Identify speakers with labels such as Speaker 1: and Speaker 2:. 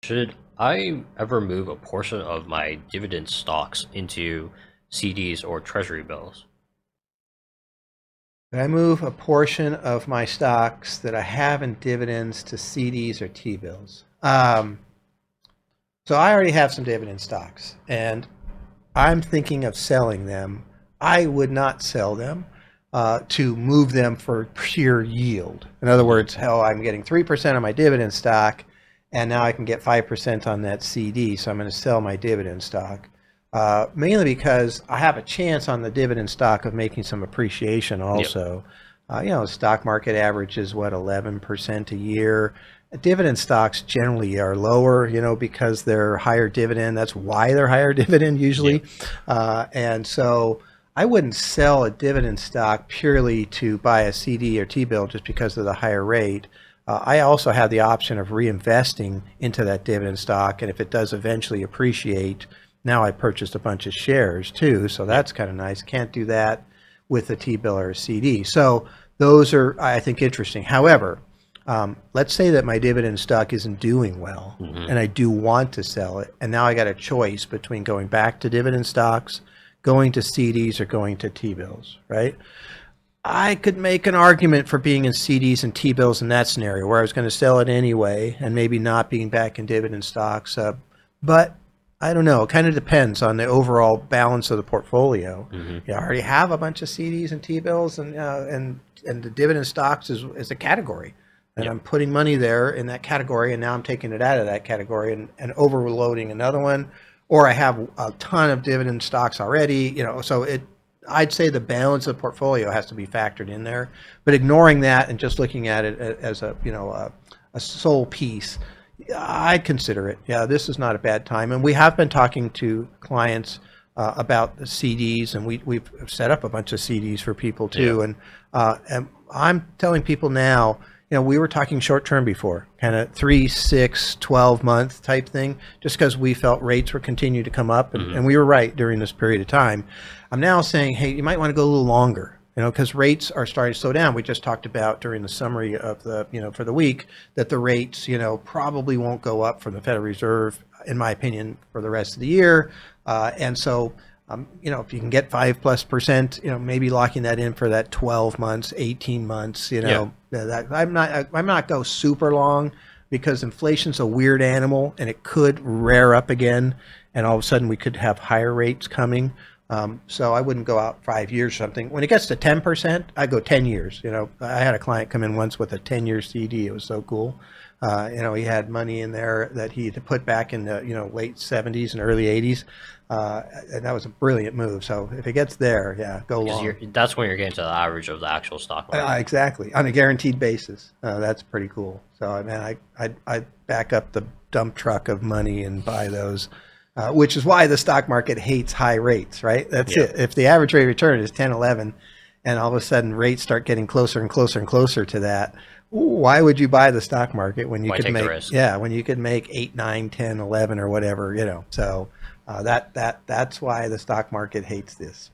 Speaker 1: Should I ever move a portion of my dividend stocks into CDs or Treasury bills?
Speaker 2: I move a portion of my stocks that I have in dividends to CDs or T-bills. So I already have some dividend stocks, and I'm thinking of selling them. I would not sell them to move them for pure yield. In other
Speaker 1: Hmm.
Speaker 2: words, hell, I'm getting 3% on my dividend stock, and now I can get 5% on that CD, so I'm going to sell my dividend stock. Mainly because I have a chance on the dividend stock of making some appreciation
Speaker 1: Yep.
Speaker 2: also. The stock market average is what, 11% a year. Dividend stocks generally are lower, because they're higher dividend. That's why they're higher dividend usually.
Speaker 1: Yep.
Speaker 2: And so I wouldn't sell a dividend stock purely to buy a CD or T-bill just because of the higher rate. I also have the option of reinvesting into that dividend stock, and if it does eventually appreciate, now I purchased a bunch of shares too, so
Speaker 1: Yep.
Speaker 2: that's kind of nice. Can't do that with a T-bill or a CD. So those are, I think, interesting. However, let's say that my dividend stock isn't doing well,
Speaker 1: Hmm.
Speaker 2: and I do want to sell it, and now I got a choice between going back to dividend stocks, going to CDs, or going to T-bills, right? I could make an argument for being in CDs and T-bills in that scenario where I was going to sell it anyway and maybe not being back in dividend stocks. But I don't know. It kind of depends on the overall balance of the portfolio.
Speaker 1: Hmm.
Speaker 2: I already have a bunch of CDs and T-bills, and the dividend stocks is a category, and
Speaker 1: Yep.
Speaker 2: I'm putting money there in that category, and now I'm taking it out of that category and overloading another one, or I have a ton of dividend stocks already. So I'd say the balance of the portfolio has to be factored in there, but ignoring that and just looking at it as a sole piece, I'd consider it. Yeah, this is not a bad time, and we have been talking to clients about the CDs, and we've set up a bunch of CDs for people
Speaker 1: Yep.
Speaker 2: too. And I'm telling people now, we were talking short term before, kind of 3, 6, 12-month type thing, just because we felt rates were continuing to come up, and,
Speaker 1: Hmm.
Speaker 2: and we were right during this period of time. I'm now saying, hey, you might want to go a little longer, because rates are starting to slow down. We just talked about during the summary of for the week that the rates, probably won't go up from the Federal Reserve, in my opinion, for the rest of the year. And so, if you can get 5+%, maybe locking that in for that 12 months, 18 months,
Speaker 1: Yep.
Speaker 2: that I'm not go super long because inflation's a weird animal and it could rear up again, and all of a sudden we could have higher rates coming. So I wouldn't go out 5 years or something. When it gets to 10%, I go 10 years. I had a client come in once with a 10-year CD. It was so cool. He had money in there that he had put back in the late 70s and early 80s, and that was a brilliant move. So if it gets there, yeah, go
Speaker 1: Because
Speaker 2: long.
Speaker 1: that's when you're getting to the average of the actual stock market.
Speaker 2: Exactly, on a guaranteed basis. That's pretty cool. So I mean, I back up the dump truck of money and buy those, which is why the stock market hates high rates, right? That's
Speaker 1: Yep.
Speaker 2: it. If the average rate of return is 10, 11, and all of a sudden rates start getting closer and closer and closer to that, why would you buy the stock market when you
Speaker 1: Why
Speaker 2: could
Speaker 1: take the
Speaker 2: make,
Speaker 1: risk?
Speaker 2: yeah, when you could make 8, 9, 10, 11, or whatever, So that's why the stock market hates this.